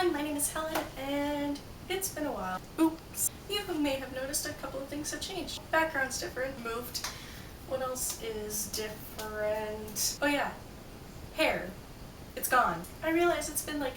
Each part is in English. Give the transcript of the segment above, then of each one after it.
everyone, my name is Helen, and it's been a while. Oops. You may have noticed a couple of things have changed. Background's different, moved. What else is different? Oh yeah, hair. It's gone. I realize it's been like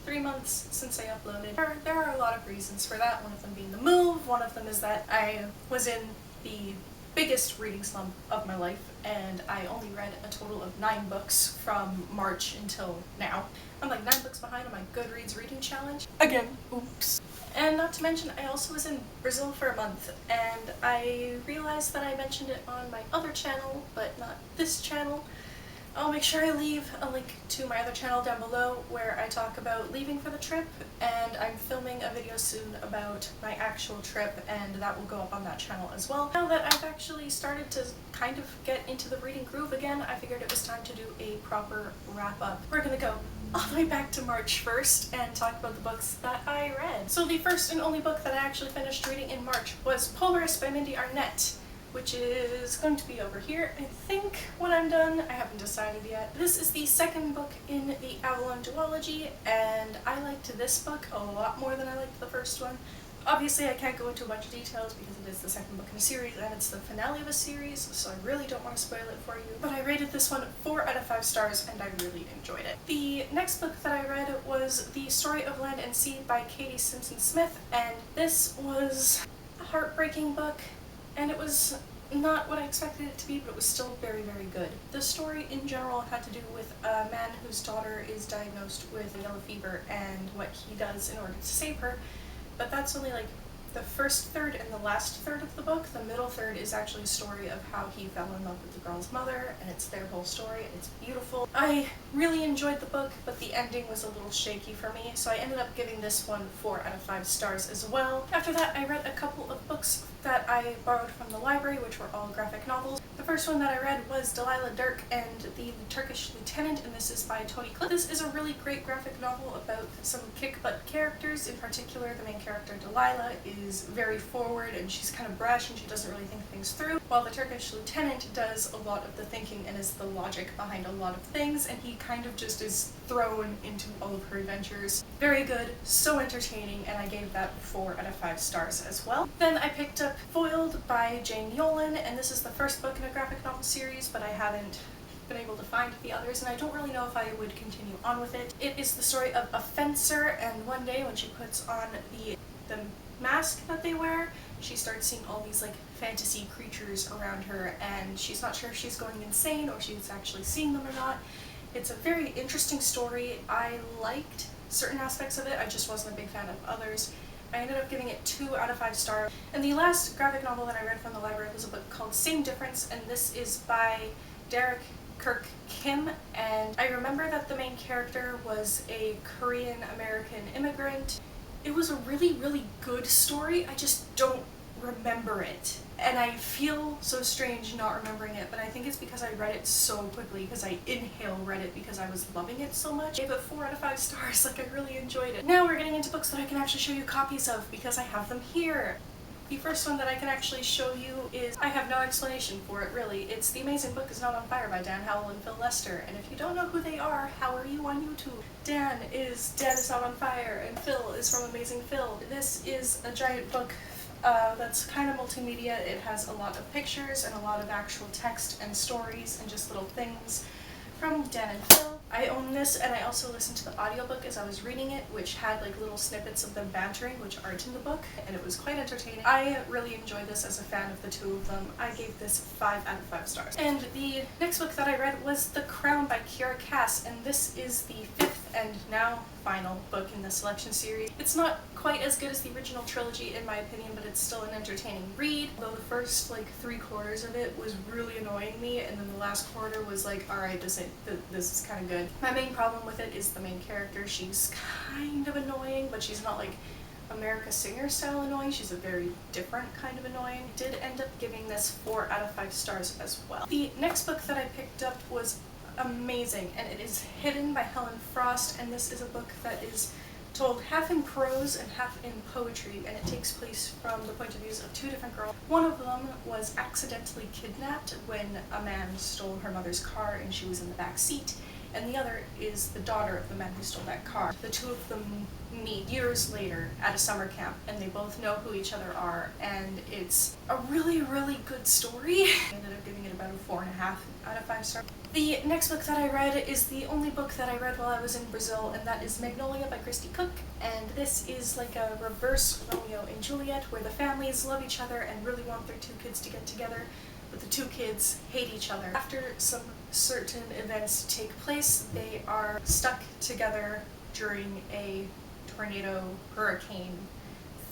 3 months since I uploaded. There are a lot of reasons for that, one of them being the move, one of them is that I was in the biggest reading slump of my life, and I only read a total of 9 books from March until now. I'm like 9 books behind on my Goodreads reading challenge. Again, oops. And not to mention, I also was in Brazil for a month, and I realized that I mentioned it on my other channel, but not this channel. I'll make sure I leave a link to my other channel down below where I talk about leaving for the trip, and I'm filming a video soon about my actual trip, and that will go up on that channel as well. Now that I've actually started to kind of get into the reading groove again, I figured it was time to do a proper wrap-up. We're gonna go all the way back to March 1st and talk about the books that I read. So the first and only book that I actually finished reading in March was Polaris by Mindy Arnett, which is going to be over here, I think, when I'm done. I haven't decided yet. This is the second book in the Avalon duology, and I liked this book a lot more than I liked the first one. Obviously, I can't go into a bunch of details because it is the second book in a series, and it's the finale of a series, so I really don't want to spoil it for you. But I rated this one 4 out of 5 stars, and I really enjoyed it. The next book that I read was The Story of Land and Sea by Katie Simpson Smith, and this was a heartbreaking book. And it was not what I expected it to be, but it was still very, very good. The story in general had to do with a man whose daughter is diagnosed with yellow fever and what he does in order to save her. But that's only like the first third and the last third of the book. The middle third is actually a story of how he fell in love with the girl's mother, and it's their whole story, and it's beautiful. I really enjoyed the book, but the ending was a little shaky for me, so I ended up giving this one 4 out of 5 stars as well. After that, I read a couple of books that I borrowed from the library, which were all graphic novels. The first one that I read was Delilah, Dirk, and the Turkish Lieutenant, and this is by Tony Cliff. This is a really great graphic novel about some kick-butt characters. In particular, the main character, Delilah, is very forward, and she's kind of brash, and she doesn't really think things through, while the Turkish Lieutenant does a lot of the thinking and is the logic behind a lot of things, and he kind of just is thrown into all of her adventures. Very good, so entertaining, and I gave that 4 out of 5 stars as well. Then I picked up Foiled by Jane Yolen, and this is the first book in a graphic novel series, but I haven't been able to find the others, and I don't really know if I would continue on with it. It is the story of a fencer, and one day when she puts on the mask that they wear, she starts seeing all these like fantasy creatures around her, and she's not sure if she's going insane or she's actually seeing them or not. It's a very interesting story. I liked certain aspects of it, I just wasn't a big fan of others. I ended up giving it 2 out of 5 stars. And the last graphic novel that I read from the library was a book called Same Difference, and this is by Dirk Kim, and I remember that the main character was a Korean-American immigrant. It was a really, really good story, I just don't remember it. And I feel so strange not remembering it, but I think it's because I read it so quickly, because I read it because I was loving it so much. I gave it 4 out of 5 stars, like I really enjoyed it. Now we're getting into books that I can actually show you copies of because I have them here. The first one that I can actually show you is, I have no explanation for it really, it's The Amazing Book Is Not on Fire by Dan Howell and Phil Lester, and if you don't know who they are, how are you on YouTube? Dan is Not on Fire, and Phil is from Amazing Phil. This is a giant book that's kind of multimedia. It has a lot of pictures and a lot of actual text and stories and just little things from Dan and Phil. I own this, and I also listened to the audiobook as I was reading it, which had like little snippets of them bantering, which aren't in the book, and it was quite entertaining. I really enjoyed this as a fan of the two of them. I gave this 5 out of 5 stars. And the next book that I read was The Crown by Kiera Cass, and this is the 5th and now final book in the selection series. It's not quite as good as the original trilogy in my opinion, but it's still an entertaining read, though the first like 3/4 of it was really annoying me, and then the last quarter was like, alright, this is kind of good. My main problem with it is the main character. She's kind of annoying, but she's not like America Singer style annoying. She's a very different kind of annoying. I did end up giving this 4 out of 5 stars as well. The next book that I picked up was amazing, and it is Hidden by Helen Frost, and this is a book that is told half in prose and half in poetry, and it takes place from the point of views of 2 different girls. One of them was accidentally kidnapped when a man stole her mother's car and she was in the back seat, and the other is the daughter of the man who stole that car. The two of them meet years later at a summer camp, and they both know who each other are, and it's a really, really good story. I ended up giving it about a 4.5 out of 5 stars. The next book that I read is the only book that I read while I was in Brazil, and that is Magnolia by Christy Cook, and this is like a reverse Romeo and Juliet, where the families love each other and really want their 2 kids to get together, but the 2 kids hate each other. After some certain events take place, they are stuck together during a tornado, hurricane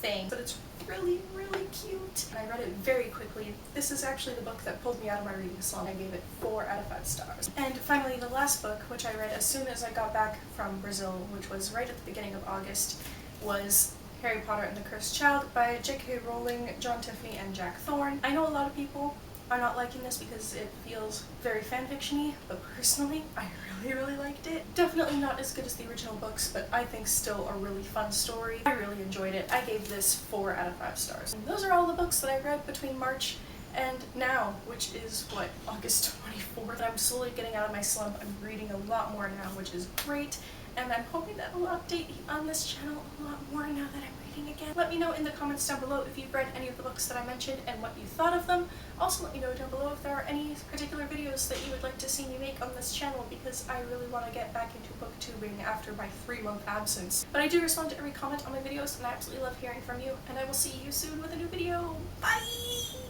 thing, but it's really, really cute. And I read it very quickly. This is actually the book that pulled me out of my reading slump. I gave it 4 out of 5 stars. And finally, the last book, which I read as soon as I got back from Brazil, which was right at the beginning of August, was Harry Potter and the Cursed Child by J.K. Rowling, John Tiffany, and Jack Thorne. I know a lot of people are not liking this because it feels very fanfiction-y, but personally, I really liked it. Definitely not as good as the original books, but I think still a really fun story. I really enjoyed it. I gave this 4 out of 5 stars. And those are all the books that I read between March and now, which is, what, August 24th? I'm slowly getting out of my slump. I'm reading a lot more now, which is great, and I'm hoping that I'll update on this channel a lot more now that I'm reading again. Let me know in the comments down below if you've read any of the books that I mentioned and what you thought of them. Also let me know down below if there are any particular videos that you would like to see me make on this channel, because I really want to get back into booktubing after my 3-month absence. But I do respond to every comment on my videos, and I absolutely love hearing from you, and I will see you soon with a new video. Bye!